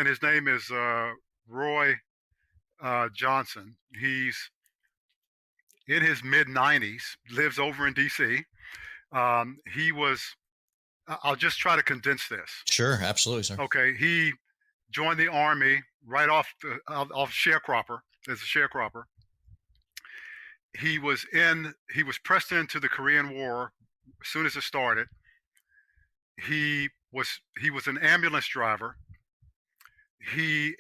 gentleman, his name is Roy Johnson. He's in his mid-90s, lives over in D.C. He was, I'll just try to condense this. Sure, absolutely, sir. Okay, he joined the Army right off sharecropper, as a sharecropper. He was pressed into the Korean War as soon as it started. He was an ambulance driver. He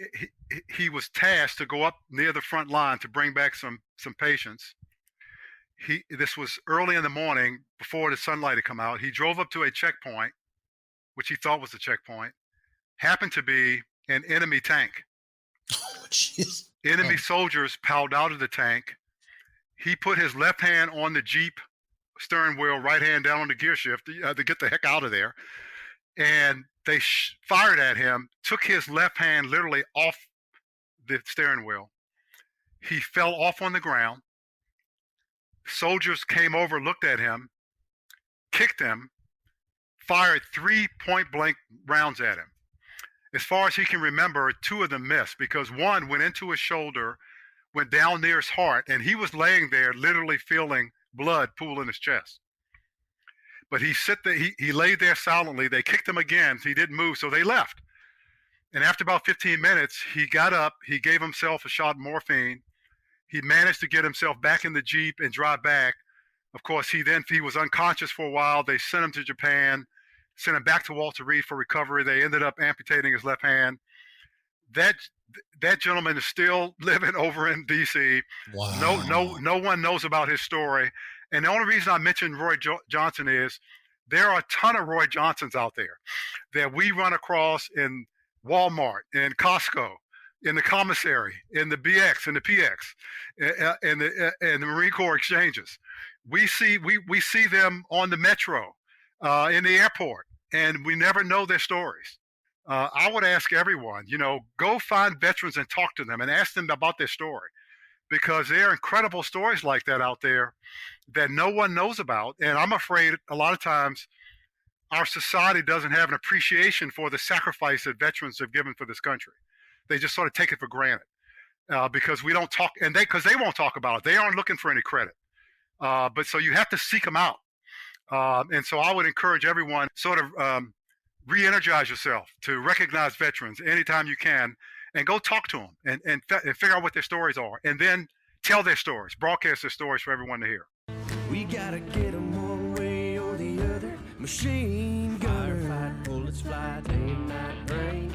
was tasked to go up near the front line to bring back some patients. This was early in the morning before the sunlight had come out. He drove up to a checkpoint, which he thought was a checkpoint, happened to be an enemy tank. Oh, jeez. Enemy soldiers piled out of the tank. He put his left hand on the Jeep steering wheel, right hand down on the gear shift to get the heck out of there. And they fired at him, took his left hand literally off the steering wheel. He fell off on the ground. Soldiers came over, looked at him, kicked him, fired 3 point-blank rounds at him. As far as he can remember, 2 of them missed because one went into his shoulder, went down near his heart, and he was laying there literally feeling blood pool in his chest. But he laid there silently. They kicked him again. He didn't move, so they left. And after about 15 minutes, he got up. He gave himself a shot of morphine. He managed to get himself back in the Jeep and drive back. Of course, he was unconscious for a while. They sent him to Japan, sent him back to Walter Reed for recovery. They ended up amputating his left hand. That gentleman is still living over in D.C. Wow. No one knows about his story. And the only reason I mentioned Roy Johnson is there are a ton of Roy Johnsons out there that we run across in Walmart, in Costco, in the commissary, in the BX, in the PX, and the Marine Corps exchanges. We see them on the metro, in the airport, and we never know their stories. I would ask everyone, go find veterans and talk to them and ask them about their story, because there are incredible stories like that out there that no one knows about. And I'm afraid a lot of times our society doesn't have an appreciation for the sacrifice that veterans have given for this country. They just sort of take it for granted because we don't talk, and because they won't talk about it. They aren't looking for any credit. But so you have to seek them out. And so I would encourage everyone sort of re-energize yourself to recognize veterans anytime you can, and go talk to them and figure out what their stories are, and then tell their stories, broadcast their stories for everyone to hear. We gotta get them one way or the other. Machine gun, firefight, bullets fly, day and night rain.